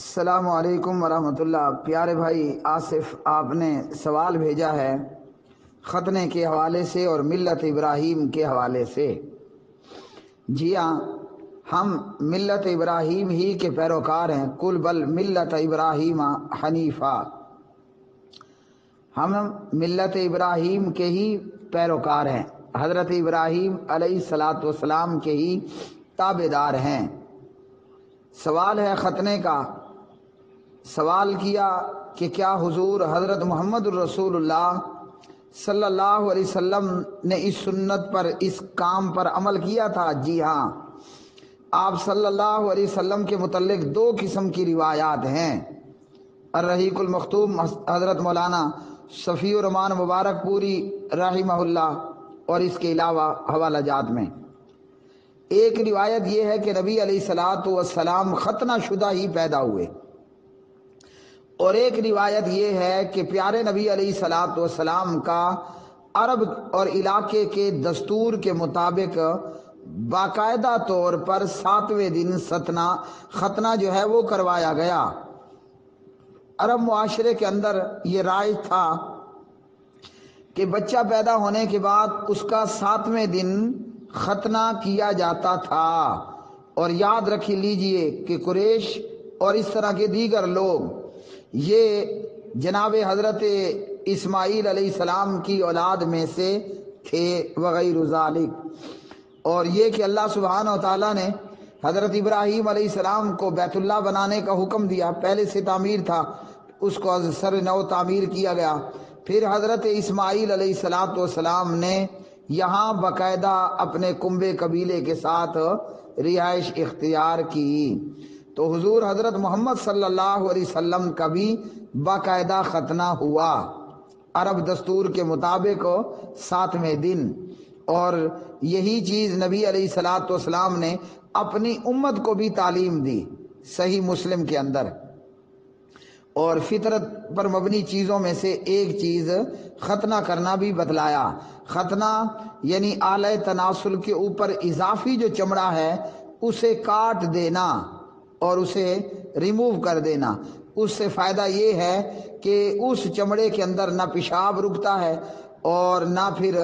السلام علیکم ورحمۃ اللہ۔ پیارے بھائی آصف، آپ نے سوال بھیجا ہے ختنے کے حوالے سے اور ملت ابراہیم کے حوالے سے۔ جی ہاں، ہم ملت ابراہیم ہی کے پیروکار ہیں۔ کل بل ملت ابراہیم حنیفہ، ہم ملت ابراہیم کے ہی پیروکار ہیں، حضرت ابراہیم علیہ الصلاۃ والسلام کے ہی تابع دار ہیں۔ سوال ہے ختنے کا۔ سوال کیا کہ کیا حضور حضرت محمد الرسول اللہ صلی اللہ علیہ وسلم نے اس سنت پر، اس کام پر عمل کیا تھا؟ جی ہاں، آپ صلی اللہ علیہ وسلم کے متعلق دو قسم کی روایات ہیں۔ الرحیق المختوم حضرت مولانا شفیع الرحمان مبارک پوری رحمہ اللہ، اور اس کے علاوہ حوالہ جات میں ایک روایت یہ ہے کہ نبی علیہ الصلاۃ والسلام ختنہ شدہ ہی پیدا ہوئے، اور ایک روایت یہ ہے کہ پیارے نبی علیہ الصلاۃ والسلام کا عرب اور علاقے کے دستور کے مطابق باقاعدہ طور پر 7ویں دن ختنہ جو ہے وہ کروایا گیا۔ عرب معاشرے کے اندر یہ رائج تھا کہ بچہ پیدا ہونے کے بعد اس کا 7ویں دن ختنہ کیا جاتا تھا۔ اور یاد رکھ لیجئے کہ قریش اور اس طرح کے دیگر لوگ یہ جناب حضرت اسماعیل علیہ السلام کی اولاد میں سے تھے وغیر ذالک۔ اور یہ کہ اللہ سبحانہ و تعالیٰ نے حضرت ابراہیم علیہ السلام کو بیت اللہ بنانے کا حکم دیا، پہلے سے تعمیر تھا، اس کو از سر نو تعمیر کیا گیا۔ پھر حضرت اسماعیل علیہ السلام نے یہاں باقاعدہ اپنے کنبے قبیلے کے ساتھ رہائش اختیار کی۔ تو حضور حضرت محمد صلی اللہ علیہ وسلم کا بھی باقاعدہ ختنہ ہوا عرب دستور کے مطابق 7ویں دن، اور یہی چیز نبی علیہ الصلاۃ والسلام نے اپنی امت کو بھی تعلیم دی صحیح مسلم کے اندر۔ اور فطرت پر مبنی چیزوں میں سے ایک چیز ختنہ کرنا بھی بتلایا۔ ختنہ یعنی آلہ تناسل کے اوپر اضافی جو چمڑا ہے اسے کاٹ دینا اور اسے ریموو کر دینا۔ اس سے فائدہ یہ ہے کہ اس چمڑے کے اندر نہ پیشاب رکتا ہے اور نہ پھر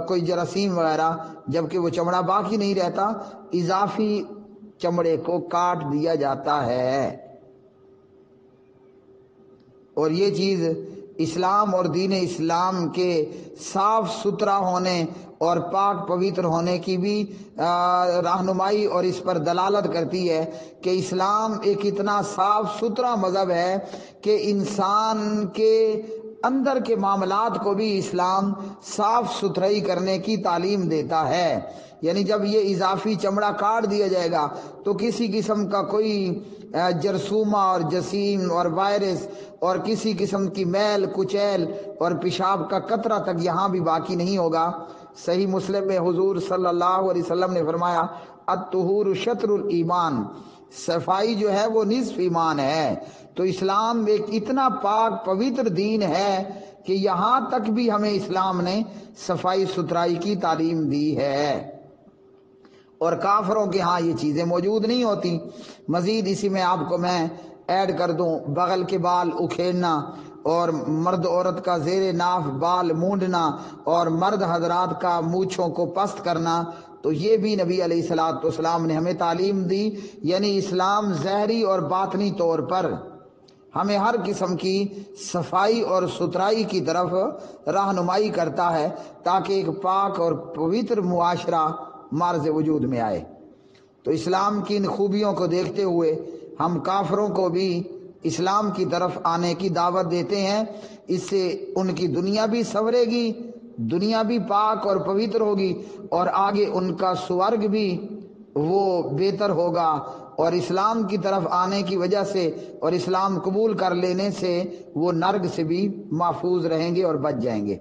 کوئی جراثیم وغیرہ، جبکہ وہ چمڑا باقی نہیں رہتا، اضافی چمڑے کو کاٹ دیا جاتا ہے۔ اور یہ چیز اسلام اور دین اسلام کے صاف ستھرا ہونے اور پاک پوتر ہونے کی بھی رہنمائی اور اس پر دلالت کرتی ہے کہ اسلام ایک اتنا صاف ستھرا مذہب ہے کہ انسان کے اندر کے معاملات کو بھی اسلام صاف ستھرائی کرنے کی تعلیم دیتا ہے۔ یعنی جب یہ اضافی چمڑا کاٹ دیا جائے گا تو کسی قسم کا کوئی جرثومہ اور جسیم اور وائرس اور کسی قسم کی میل کچیل اور پیشاب کا قطرہ تک یہاں بھی باقی نہیں ہوگا۔ صحیح مسلم میں حضور صلی اللہ علیہ وسلم نے فرمایا الطہور شطر الایمان، صفائی جو ہے وہ نصف ایمان ہے۔ تو اسلام ایک اتنا پاک پوتر دین ہے کہ یہاں تک بھی ہمیں اسلام نے صفائی ستھرائی کی تعلیم دی ہے، اور کافروں کے ہاں یہ چیزیں موجود نہیں ہوتی۔ مزید اسی میں آپ کو میں ایڈ کر دوں، بغل کے بال اکھیڑنا اور مرد عورت کا زیر ناف بال مونڈنا اور مرد حضرات کا مونچھوں کو پست کرنا، تو یہ بھی نبی علیہ الصلاۃ والسلام نے ہمیں تعلیم دی۔ یعنی اسلام ظاہری اور باطنی طور پر ہمیں ہر قسم کی صفائی اور ستھرائی کی طرف رہنمائی کرتا ہے تاکہ ایک پاک اور پوتر معاشرہ معرض وجود میں آئے۔ تو اسلام کی ان خوبیوں کو دیکھتے ہوئے ہم کافروں کو بھی اسلام کی طرف آنے کی دعوت دیتے ہیں۔ اس سے ان کی دنیا بھی سنورے گی، دنیا بھی پاک اور پوتر ہوگی، اور آگے ان کا سورگ بھی وہ بہتر ہوگا، اور اسلام کی طرف آنے کی وجہ سے اور اسلام قبول کر لینے سے وہ نرک سے بھی محفوظ رہیں گے اور بچ جائیں گے۔